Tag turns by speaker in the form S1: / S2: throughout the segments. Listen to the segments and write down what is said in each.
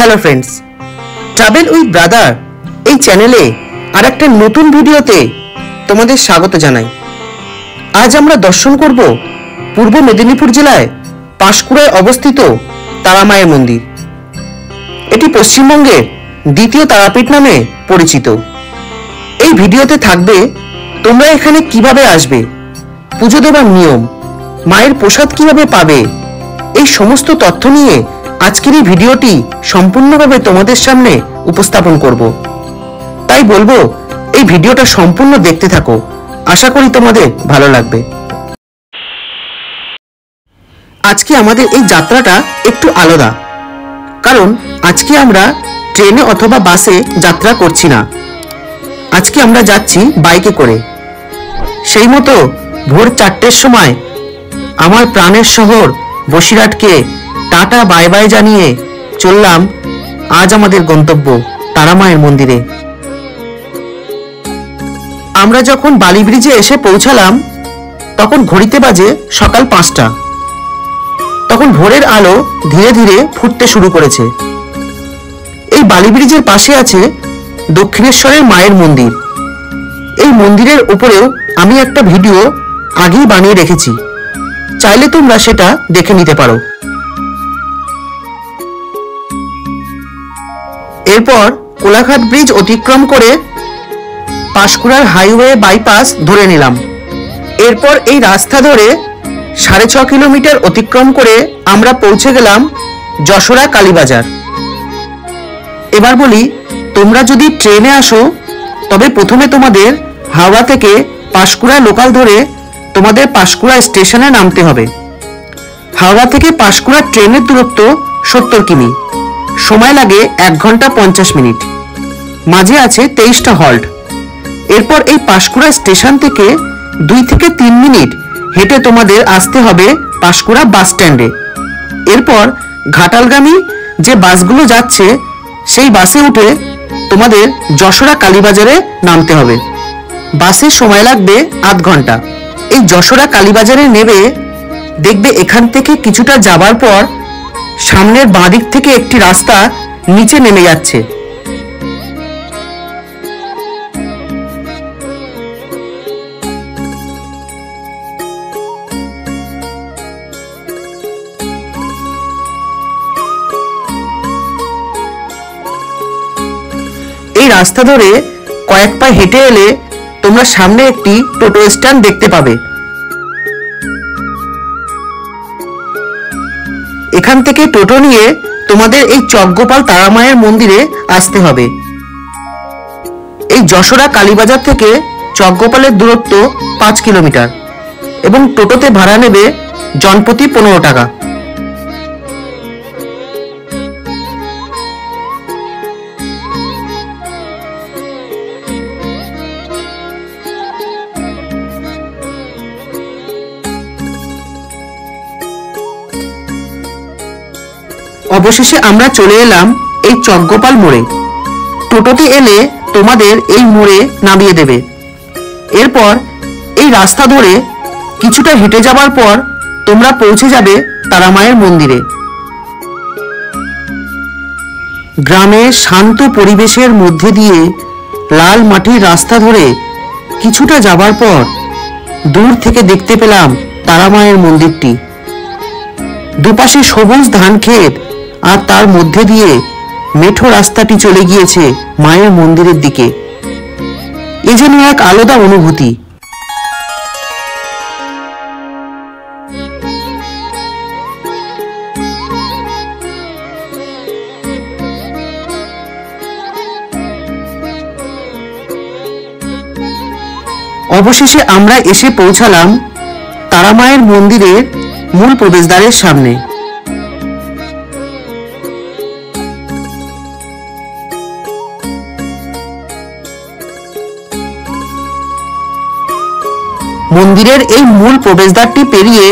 S1: Hello friends, travel with brother এই চ্যানেলে আর একটা নতুন ভিডিওতে তোমাদের স্বাগত জানাই। আজ আমরা দর্শন করব পূর্ব মেদিনীপুর জেলায় পাঁশকুড়ায় অবস্থিত তারামায়ের মন্দির। এটি পশ্চিমবঙ্গের দ্বিতীয় তারাপীঠ নামে পরিচিত। এই ভিডিওতে থাকবে তোমরা এখানে কিভাবে আসবে, পুজো দেবার নিয়ম, মায়ের প্রসাদ কিভাবে পাবে, এই সমস্ত তথ্য নিয়ে আজকের এই ভিডিওটি সম্পূর্ণভাবে তোমাদের সামনে উপস্থাপন করব। তাই বলবো এই ভিডিওটা সম্পূর্ণ দেখতে থাকো, আশা করি তোমাদের ভালো লাগবে। আজকে আমাদের এই যাত্রাটা একটু আলাদা, কারণ আজকে আমরা ট্রেনে অথবা বাসে যাত্রা করছি না। আজকে আমরা যাচ্ছি বাইকে করে। সেই মতো ভোর 4টের সময় আমার প্রাণের শহর বসিরহাটকে টাটা বাই বাই জানিয়ে চললাম আজ আমাদের গন্তব্য তারামায়ের মন্দিরে। আমরা যখন বালি ব্রিজে এসে পৌঁছালাম তখন ঘড়িতে বাজে সকাল 5টা। তখন ভোরের আলো ধীরে ধীরে ফুটতে শুরু করেছে। এই বালি ব্রিজের পাশে আছে দক্ষিণেশ্বরের মায়ের মন্দির। এই মন্দিরের উপরেও আমি একটা ভিডিও আগেই বানিয়ে রেখেছি, চাইলে তোমরা সেটা দেখে নিতে পারো। এরপর কোলাঘাট ব্রিজ অতিক্রম করে পাঁশকুড়ার হাইওয়ে বাইপাস ধরে নিলাম। এরপর এই রাস্তা ধরে 6.5 কিলোমিটার অতিক্রম করে আমরা পৌঁছে গেলাম যশোরা কালীবাজার। এবার বলি, তোমরা যদি ট্রেনে আসো তবে প্রথমে তোমাদের হাওড়া থেকে পাঁশকুড়া লোকাল ধরে তোমাদের পাঁশকুড়া স্টেশনে নামতে হবে। হাওড়া থেকে পাঁশকুড়া ট্রেনের দূরত্ব 70 কিমি, সময় লাগে 1 ঘন্টা 50 মিনিট। মাঝে আছে 23টা হল্ট। এরপর এই পাঁশকুড়া স্টেশন থেকে 2 থেকে 3 মিনিট হেঁটে তোমাদের আসতে হবে পাঁশকুড়া বাস স্ট্যান্ডে। এরপর ঘাটালগামী যে বাসগুলো যাচ্ছে সেই বাসে উঠে তোমাদের যশোরা কালীবাজারে নামতে হবে। বাসের সময় লাগবে আধ ঘন্টা। এই যশোরা কালীবাজারে নেমে দেখবে এখান থেকে কিছুটা যাবার পর সামনের বাঁ দিক থেকে একটি রাস্তা নিচে নেমে যাচ্ছে। এই রাস্তা ধরে কয়েক পা হেঁটে এলে তোমরা সামনে একটি টোটো স্ট্যান্ড দেখতে পাবে। এখান থেকে টোটো নিয়ে তোমাদের এই চকগোপাল তারামায়ের মন্দিরে আসতে হবে। এই যশোরা কালীবাজার থেকে চকগোপালের দূরত্ব 5 কিলোমিটার এবং টোটোতে ভাড়া নেবে জনপ্রতি 15 টাকা। অবশেষে আমরা চলে এলাম এই চকগোপাল মোড়ে। টোটোতে এলে তোমাদের এই মোড়ে নামিয়ে দেবে। এরপর এই রাস্তা ধরে কিছুটা হেঁটে যাবার পর তোমরা পৌঁছে যাবে তারামায়ের মন্দিরে। গ্রামের শান্ত পরিবেশের মধ্যে দিয়ে লাল মাটির রাস্তা ধরে কিছুটা যাবার পর দূর থেকে দেখতে পেলাম তারামায়ের মন্দিরটি। দুপাশে সবুজ ধান ক্ষেত আর তার মধ্যে দিয়ে মেঠো রাস্তাটি চলে গিয়েছে মায়ের মন্দিরের দিকে। এ যেন এক আলাদা অনুভূতি। অবশেষে আমরা এসে পৌঁছালাম তারামায়ের মন্দিরের মূল প্রবেশদ্বারের সামনে। মন্দিরের এই মূল প্রবেশদ্বারটি পেরিয়ে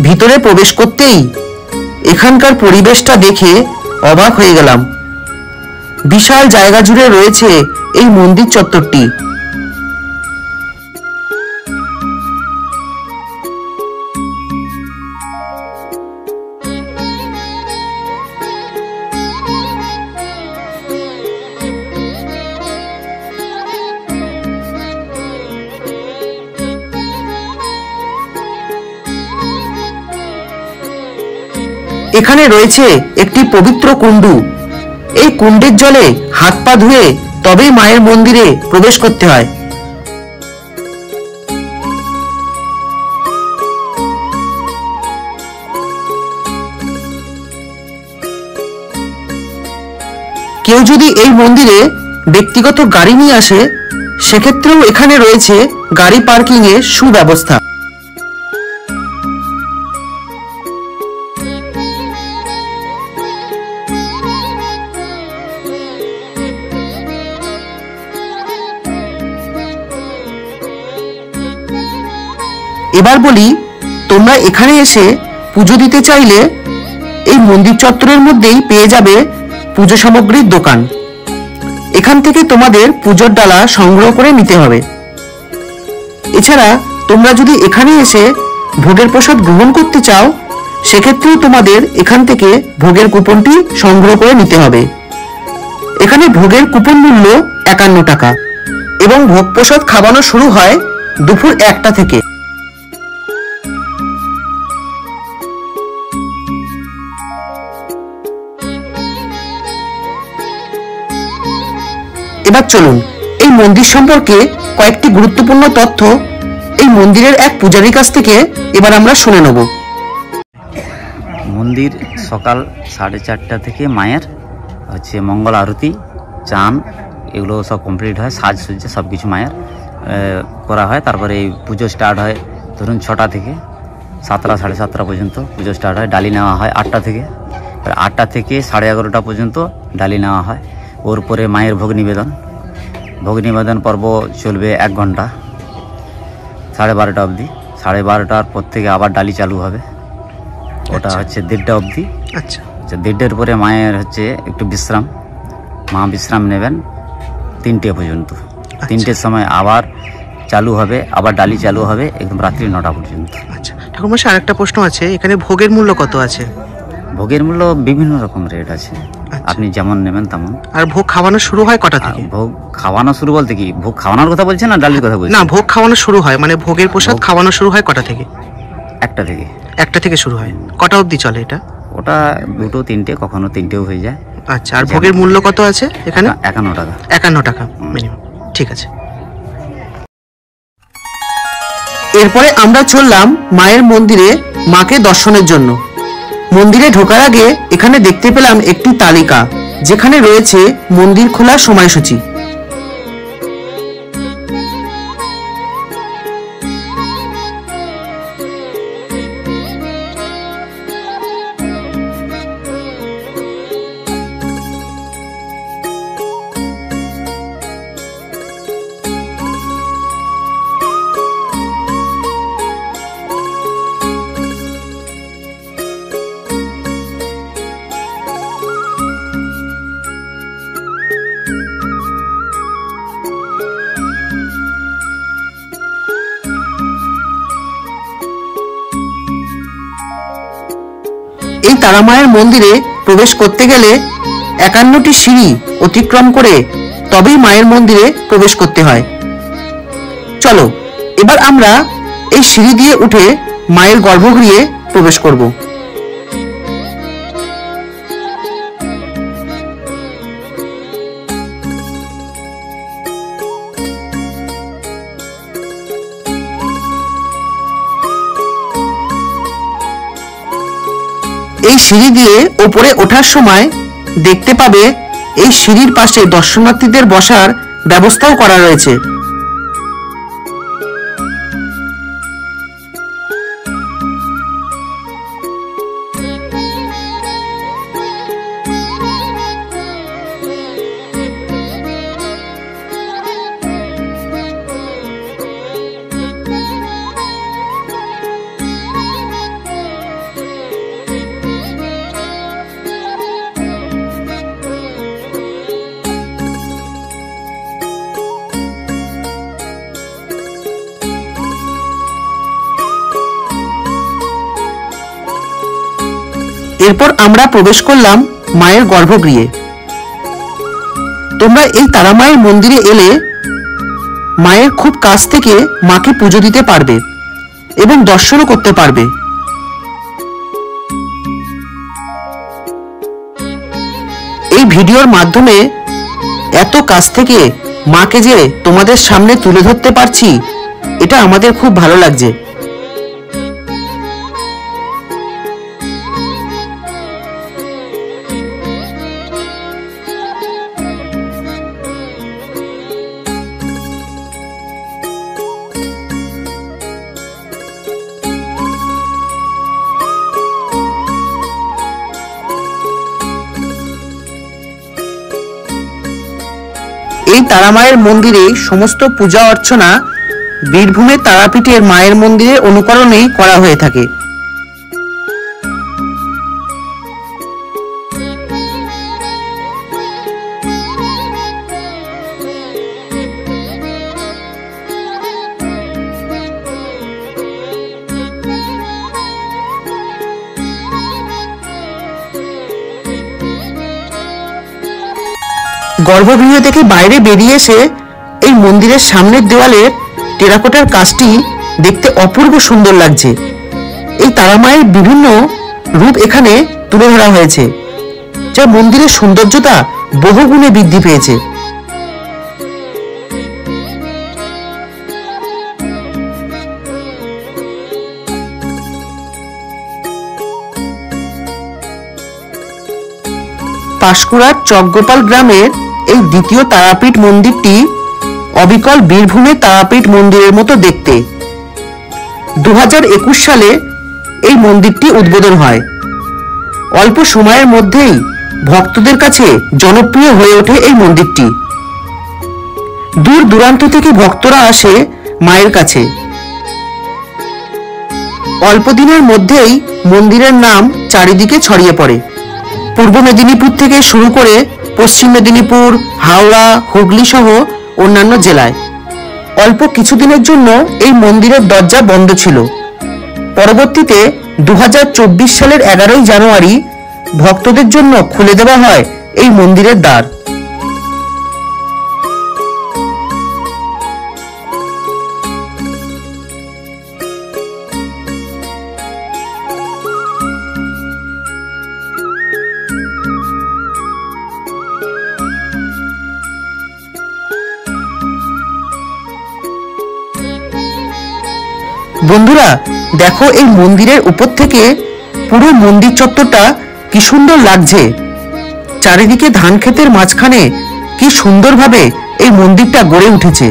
S1: ভিতরে প্রবেশ করতেই এখানকার পরিবেশটা দেখে অবাক হয়ে গেলাম। বিশাল জায়গা জুড়ে রয়েছে এই মন্দির চত্বরটি। এখানে রয়েছে একটি পবিত্র কুণ্ডু। এই কুণ্ডের জলে হাত পা ধুয়ে তবেই মায়ের মন্দিরে প্রবেশ করতে হয়। কেউ যদি এই মন্দিরে ব্যক্তিগত গাড়ি নিয়ে আসে, সেক্ষেত্রেও এখানে রয়েছে গাড়ি পার্কিং এর সুব্যবস্থা। এবার বলি, তোমরা এখানে এসে পুজো দিতে চাইলে এই মন্দির চত্বরের মধ্যেই পেয়ে যাবে পুজো সামগ্রীর দোকান। এখান থেকে তোমাদের পুজোর ডালা সংগ্রহ করে নিতে হবে। এছাড়া তোমরা যদি এখানে এসে ভোগের প্রসাদ গ্রহণ করতে চাও, সেক্ষেত্রেও তোমাদের এখান থেকে ভোগের কুপনটি সংগ্রহ করে নিতে হবে। এখানে ভোগের কুপন মূল্য 51 টাকা এবং ভোগ প্রসাদ খাওয়ানো শুরু হয় দুপুর 1টা থেকে। এবার চলুন এই মন্দির সম্পর্কে কয়েকটি গুরুত্বপূর্ণ তথ্য এই মন্দিরের এক পূজারীর কাছ থেকে এবার আমরা শুনে নেব।
S2: মন্দির সকাল 4:30টা থেকে মায়ের মঙ্গল আরতি, চান এগুলো সব কমপ্লিট হয়, সাজসজ্জা সব কিছু মায়ের করা হয়। তারপরে এই পুজো স্টার্ট হয় ধরুন 6টা থেকে 7টা 7:30 পর্যন্ত পুজো স্টার্ট হয়। ডালি নেওয়া হয় 8টা থেকে, 8টা থেকে 11:30 পর্যন্ত ডালি নেওয়া হয়। ওর পরে মায়ের ভোগ নিবেদন পর্ব চলবে 1 ঘন্টা, 12:30 অবধি। 12:30টার পর থেকে আবার ডালি চালু হবে, ওটা 1:30টা অবধি। আচ্ছা, 1:30টার পরে মায়ের একটু বিশ্রাম, মা বিশ্রাম নেবেন 3টে পর্যন্ত। 3টের সময় আবার চালু হবে, আবার ডালি চালু হবে একদম রাত্রি 9টা পর্যন্ত।
S1: আচ্ছা ঠাকুরমশাই, আরেকটা প্রশ্ন আছে, এখানে ভোগের মূল্য কত আছে?
S2: ভোগের মূল্য বিভিন্ন রকম রেট আছে, আপনি যেমন নেবেন তেমন।
S1: আর ভোগ খাওয়ানো শুরু হয় কটা থেকে?
S2: ভোগ খাওয়ানো শুরু বলতে কি, ভোগ খাওয়ানোর কথা বলছেন না ডালির কথা বলছেন?
S1: না, ভোগ খাওয়ানো শুরু হয়, মানে ভোগের প্রসাদ খাওয়ানো শুরু হয় কটা থেকে?
S2: 1টা থেকে।
S1: 1টা থেকে শুরু হয়, কটা অবধি চলে এটা?
S2: ওটা 2টো 3টে, কখনো 3টেও হয়ে যায়।
S1: আচ্ছা, আর ভোগের মূল্য কত আছে এখানে?
S2: 51 টাকা।
S1: 51 টাকা মিনিমাম, ঠিক আছে। এরপরে আমরা চললাম মায়ের মন্দিরে মাকে দর্শনের জন্য। মন্দিরে ঢোকার আগে এখানে দেখতে পেলাম একটি তালিকা, যেখানে রয়েছে মন্দির খোলার সময়সূচি। এই তারামায়ের মন্দিরে প্রবেশ করতে গেলে 51টি সিঁড়ি অতিক্রম করে তবেই মায়ের মন্দিরে প্রবেশ করতে হয়। চলো এবার আমরা এই সিঁড়ি দিয়ে উঠে মায়ের গর্ভগৃহে প্রবেশ করব। এই সিঁড়ি দিয়ে উপরে ওঠার সময় দেখতে পাবে এই সিঁড়ির পাশে দর্শনার্থীদের বসার ব্যবস্থাও করা রয়েছে। এরপর আমরা প্রবেশ করলাম মায়ের গর্ভগৃহে। তোমরা এই তারামায়ের মন্দিরে এলে মায়ের খুব কাছ থেকে মাকে পুজো দিতে পারবে এবং দর্শনও করতে পারবে। এই ভিডিওর মাধ্যমে এত কাছ থেকে মাকে যে তোমাদের সামনে তুলে ধরতে পারছি, এটা আমাদের খুব ভালো লাগছে। এই তারামায়ের মন্দিরে সমস্ত পূজা অর্চনা বীরভূমের তারাপীঠের মায়ের মন্দিরের অনুকরণেই করা হয়ে থাকে। গর্ভগৃহ থেকে বাইরে বেরিয়ে এসে এই মন্দিরের সামনের দেওয়ালের টেরাকোটার কাজটি দেখতে অপূর্ব সুন্দর লাগছে। এই তারামায়ের বিভিন্ন রূপ এখানে তুলে ধরা হয়েছে, যা মন্দিরের সৌন্দর্যতা বহুগুণে বৃদ্ধি পেয়েছে। পাঁশকুড়ার চকগোপাল গ্রামের এই দ্বিতীয় তারাপীঠ মন্দিরটি অবিকল বীরভূমের তারাপীঠ মন্দিরের মতো দেখতে। 2021 সালে এই মন্দিরটি উদ্বোধন হয়। অল্প সময়ের মধ্যেই ভক্তদের কাছে জনপ্রিয় হয়ে ওঠে এই মন্দিরটি। দূর দূরান্ত থেকে ভক্তরা আসে মায়ের কাছে। অল্প দিনের মধ্যেই মন্দিরের নাম চারিদিকে ছড়িয়ে পড়ে। পূর্ব মেদিনীপুর থেকে শুরু করে পশ্চিম মেদিনীপুর, হাওড়া, হুগলি সহ অন্যান্য জেলায় অল্প কিছুদিনের জন্য এই মন্দিরের দরজা বন্ধ ছিল। পরবর্তীতে 2024 সালের 11ই জানুয়ারি ভক্তদের জন্য খুলে দেওয়া হয় এই মন্দিরের দ্বার। বন্ধুরা দেখো, এই মন্দিরের উপর থেকে পুরো মন্দির চত্বরটা কি সুন্দর লাগছে। চারিদিকে ধান ক্ষেতের মাঝখানে কি সুন্দরভাবে এই মন্দিরটা গড়ে উঠেছে।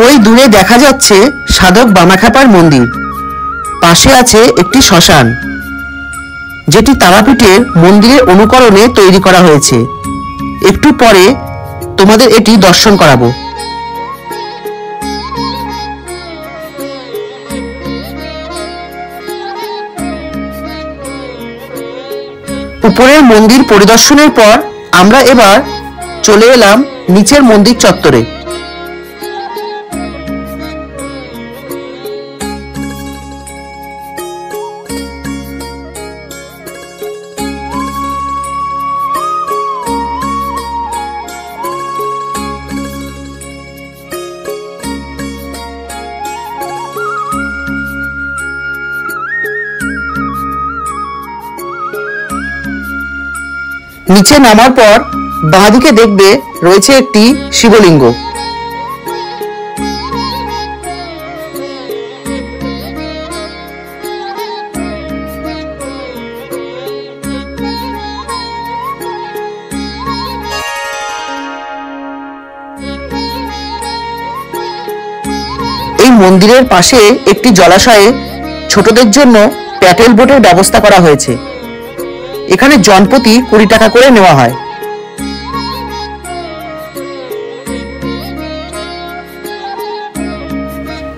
S1: ওই দূরে দেখা যাচ্ছে সাধক বামাখ্যাপার মন্দির। পাশে আছে একটি শ্মশান, যেটি তারাপীঠের মন্দিরের অনুকরণে তৈরি করা হয়েছে। একটু পরে তোমাদের এটি দর্শন করাবো। উপরের মন্দির পরিদর্শনের পর আমরা এবার চলে এলাম নিচের মন্দির চত্বরে। নিচে নামার পর বাঁদিকে দেখবে রয়েছে একটি শিবলিঙ্গ। এই মন্দিরের পাশে একটি জলাশয়ে ছোটদের জন্য প্যাটেল বোটের ব্যবস্থা করা হয়েছে। এখানে জনপ্রতি 20 টাকা করে নেওয়া হয়।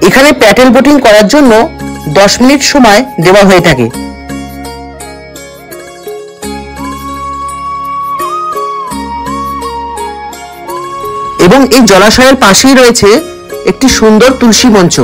S1: এখানে প্যাটেল বোটিং করার জন্য 10 মিনিট সময় দেওয়া হয়ে থাকে। এবং এই জলাশয়ের পাশেই রয়েছে একটি সুন্দর তুলসী মঞ্চ।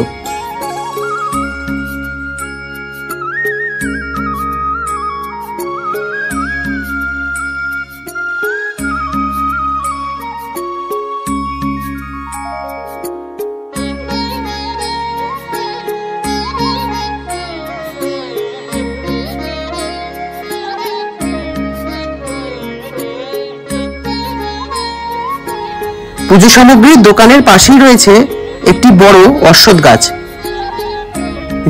S1: পুজো সামগ্রীর দোকানের পাশেই রয়েছে একটি বড় অশ্বত্থ গাছ,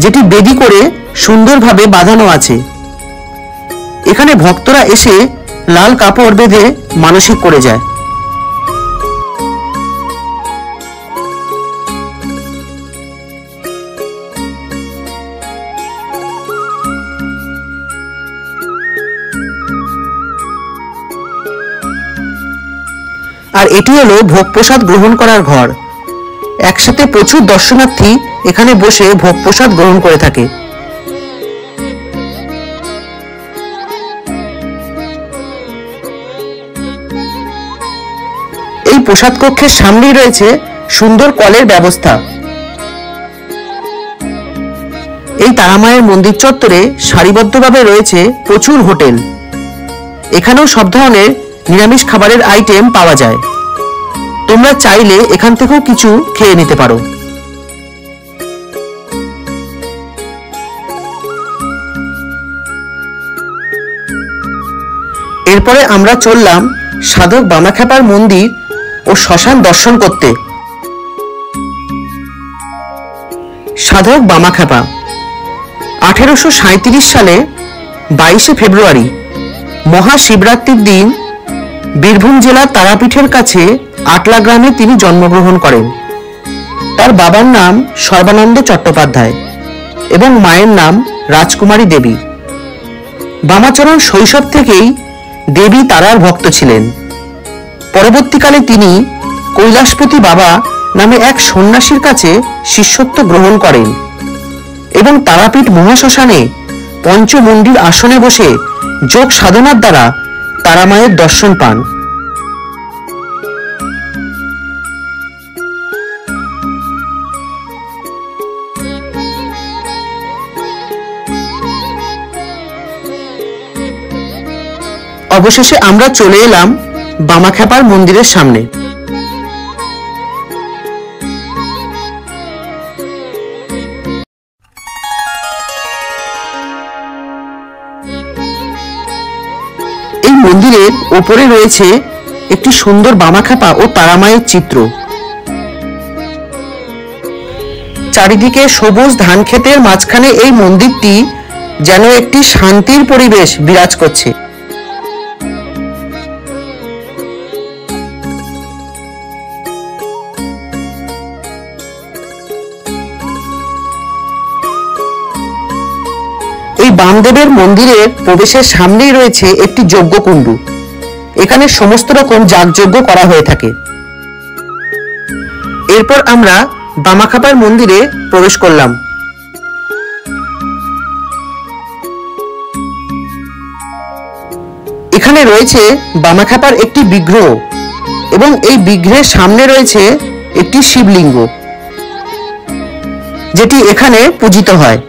S1: যেটি বেদি করে সুন্দরভাবে বাঁধানো আছে। এখানে ভক্তরা এসে লাল কাপড় বেঁধে মানসিক করে যায়। আর এটি হলো ভোগ প্রসাদ গ্রহণ করার ঘর। একসাথে প্রচুর দর্শনার্থী এখানে বসে ভোগ প্রসাদ গ্রহণ করে থাকে। এই প্রসাদ কক্ষের সামনেই রয়েছে সুন্দর কলের ব্যবস্থা। এই তারামায়ের মন্দির চত্বরে সারিবদ্ধভাবে রয়েছে প্রচুর হোটেল। এখানেও সব ধরনের নিরামিষ খাবারের আইটেম পাওয়া যায়। তোমরা চাইলে এখান থেকেও কিছু খেয়ে নিতে পারো। এরপরে আমরা চললাম সাধক বামাখ্যাপার মন্দির ও শ্মশান দর্শন করতে। সাধক বামাখ্যাপা 1837 সালে 22শে ফেব্রুয়ারি মহাশিবরাত্রির দিন বীরভূম জেলার তারাপীঠের কাছে আটলা গ্রামে তিনি জন্মগ্রহণ করেন। তার বাবার নাম সর্বানন্দ চট্টোপাধ্যায় এবং মায়ের নাম রাজকুমারী দেবী। বামাচরণ শৈশব থেকেই দেবী তারার ভক্ত ছিলেন। পরবর্তীকালে তিনি কৈলাসপতি বাবা নামে এক সন্ন্যাসীর কাছে শিষ্যত্ব গ্রহণ করেন এবং তারাপীঠ মহাশ্মশানে পঞ্চমুণ্ডির আসনে বসে যোগ সাধনার দ্বারা তারামায়ের দর্শন পান। অবশেষে আমরা চলে এলাম বামাখ্যাপার মন্দিরের সামনে। এই মন্দিরের উপরে রয়েছে একটি সুন্দর বামাখ্যাপা ও তারামায়ের চিত্র। চারিদিকে সবুজ ধান ক্ষেতের মাঝখানে এই মন্দিরটি যেন একটি শান্তির পরিবেশ বিরাজ করছে। এই বামদেবের মন্দিরের প্রবেশের সামনেই রয়েছে একটি যজ্ঞকুণ্ড। এখানে সমস্ত রকম যাগযজ্ঞ করা হয়ে থাকে। এরপর আমরা বামাখ্যাপার মন্দিরে প্রবেশ করলাম। এখানে রয়েছে বামাখ্যাপার একটি বিগ্রহ এবং এই বিগ্রহের সামনে রয়েছে একটি শিবলিঙ্গ, যেটি এখানে পূজিত হয়।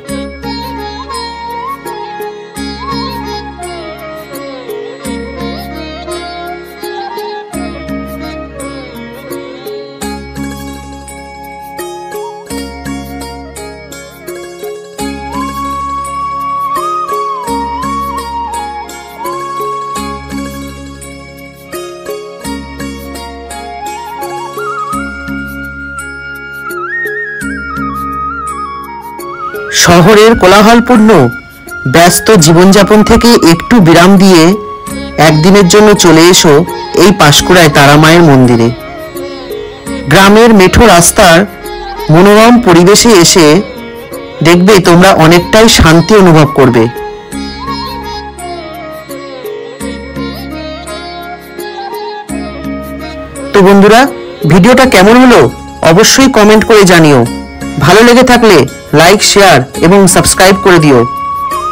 S1: শহরের কোলাহলপূর্ণ ব্যস্ত জীবনযাপন থেকে একটু বিরাম দিয়ে একদিনের জন্য চলে এসো এই পাঁশকুড়ায় তারামায়ের মন্দিরে। গ্রামের মেঠো রাস্তার মনোরম পরিবেশে এসে দেখবে তোমরা অনেকটাই শান্তি অনুভব করবে। তো বন্ধুরা, ভিডিওটা কেমন হলো অবশ্যই কমেন্ট করে জানিও। ভালো লেগে থাকলে লাইক, শেয়ার এবং সাবস্ক্রাইব করে দিও।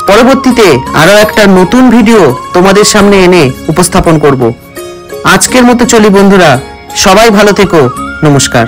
S1: পরবর্তীতে আরো একটা নতুন ভিডিও তোমাদের সামনে এনে উপস্থাপন করব। আজকের মতো চলি বন্ধুরা, সবাই ভালো থেকো। নমস্কার।